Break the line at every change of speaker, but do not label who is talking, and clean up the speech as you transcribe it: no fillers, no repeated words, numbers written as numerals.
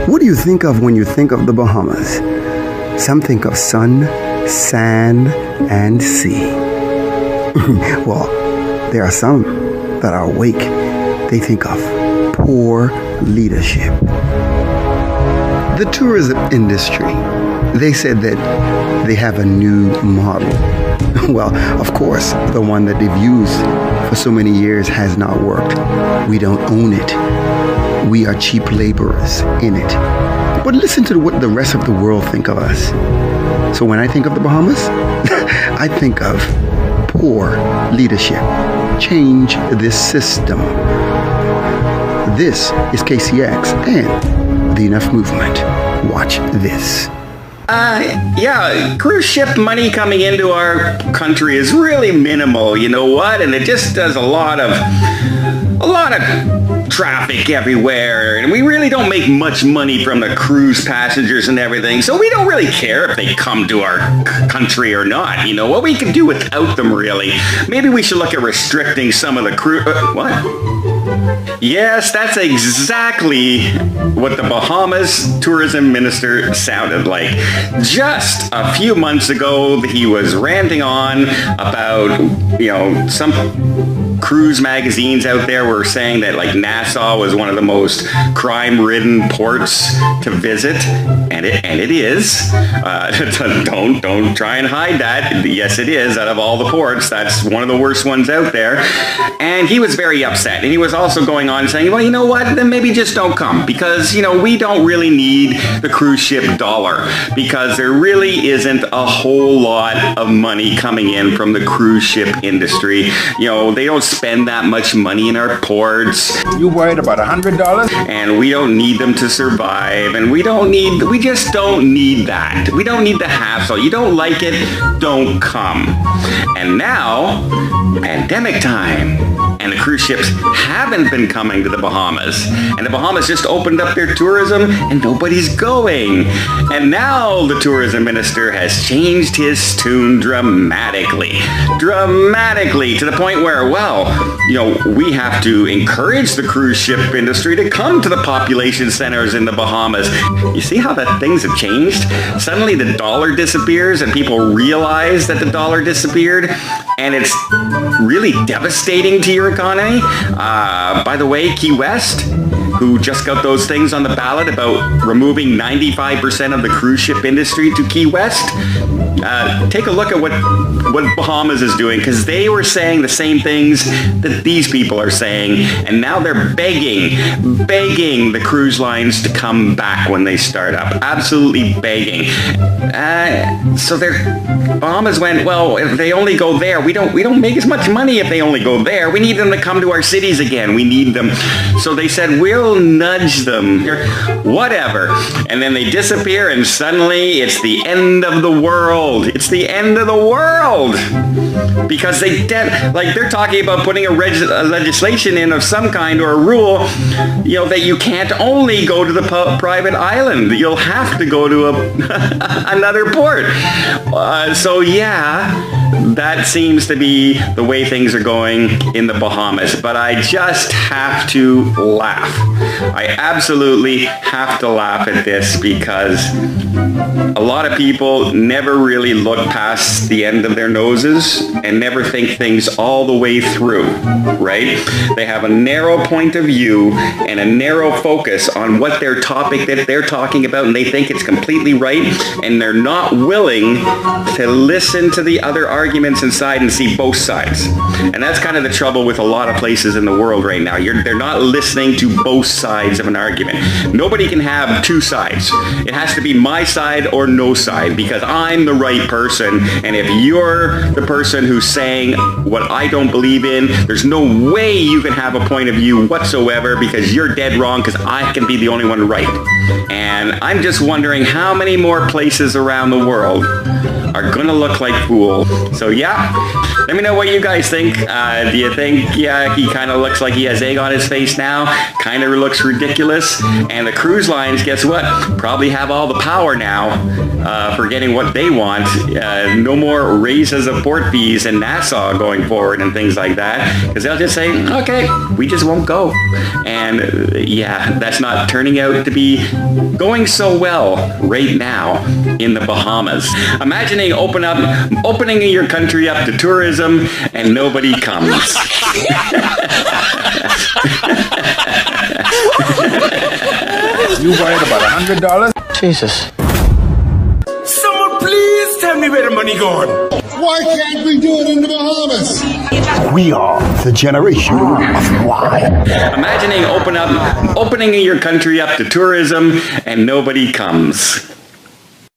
What do you think of when you think of the Bahamas? Some think of sun, sand, and sea. Well, there are some that are awake. They think of poor leadership. The tourism industry, they said that they have a new model. Well, of course, the one that they've used for so many years has not worked. We don't own it. We are cheap laborers in it. But listen to what the rest of the world think of us. So when I think of the Bahamas, I think of poor leadership. Change this system. This is KCX and the Enough Movement. Watch this.
Cruise ship money coming into our country is really minimal, you know what? And it just does a lot of traffic everywhere, and we really don't make much money from the cruise passengers and everything, so we don't really care if they come to our country or not. You know, what we can do without them, really. Maybe we should look at restricting some of the what? Yes, that's exactly what the Bahamas tourism minister sounded like. Just a few months ago, he was ranting on about, some cruise magazines out there were saying that like Nassau was one of the most crime-ridden ports to visit, and it is. Don't try and hide that. Yes, it is. Out of all the ports, that's one of the worst ones out there. And he was very upset. And he was also going on saying, well, you know what? Then maybe just don't come, because we don't really need the cruise ship dollar, because there really isn't a whole lot of money coming in from the cruise ship industry. They don't spend that much money in our ports.
You worried about $100?
And we don't need them to survive, and we just don't need that. We don't need the hassle. You don't like it, don't come. And now, pandemic time, and the cruise ships haven't been coming to the Bahamas. And the Bahamas just opened up their tourism, and nobody's going. And now the tourism minister has changed his tune dramatically, to the point where, we have to encourage the cruise ship industry to come to the population centers in the Bahamas. You see how that things have changed? Suddenly the dollar disappears, and people realize that the dollar disappeared, and it's really devastating to your economy. By the way, Key West, who just got those things on the ballot about removing 95% of the cruise ship industry to Key West, take a look at what Bahamas is doing, because they were saying the same things that these people are saying, and now they're begging the cruise lines to come back when they start up. Absolutely begging. So Bahamas went, well, if they only go there, we don't make as much money if they only go there. We need them to come to our cities again. We need them. So they said, we'll nudge them. Whatever. And then they disappear, and suddenly it's the end of the world. It's the end of the world. Because they're talking about putting a legislation in of some kind, or a rule, that you can't only go to the private island. You'll have to go to another port. That seems to be the way things are going in the Bahamas. But I just have to laugh. I absolutely have to laugh at this, because a lot of people never really look past the end of their noses and never think things all the way through, right? They have a narrow point of view and a narrow focus on what their topic that they're talking about, and they think it's completely right, and they're not willing to listen to the other arguments inside and see both sides. And that's kind of the trouble with a lot of places in the world right now. They're not listening to both sides of an argument. Nobody can have two sides. It has to be my side or no side, because I'm the right person, and if you're the person who's saying what I don't believe in, there's no way you can have a point of view whatsoever, because you're dead wrong, because I can be the only one right. And I'm just wondering how many more places around the world are gonna look like fools. So let me know what you guys think. Do you think, he kind of looks like he has egg on his face now? Kind of looks ridiculous. And the cruise lines, guess what? Probably have all the power now. for getting what they want. No more raises of port fees in Nassau going forward and things like that, because they'll just say, okay, we just won't go. And that's not turning out to be going so well right now in the Bahamas. Imagining opening your country up to tourism and nobody comes.
You worried about $100?
Jesus.
Someone please tell me where the money going.
Why can't we do it in the Bahamas?
We are the generation of why.
Imagining opening your country up to tourism and nobody comes.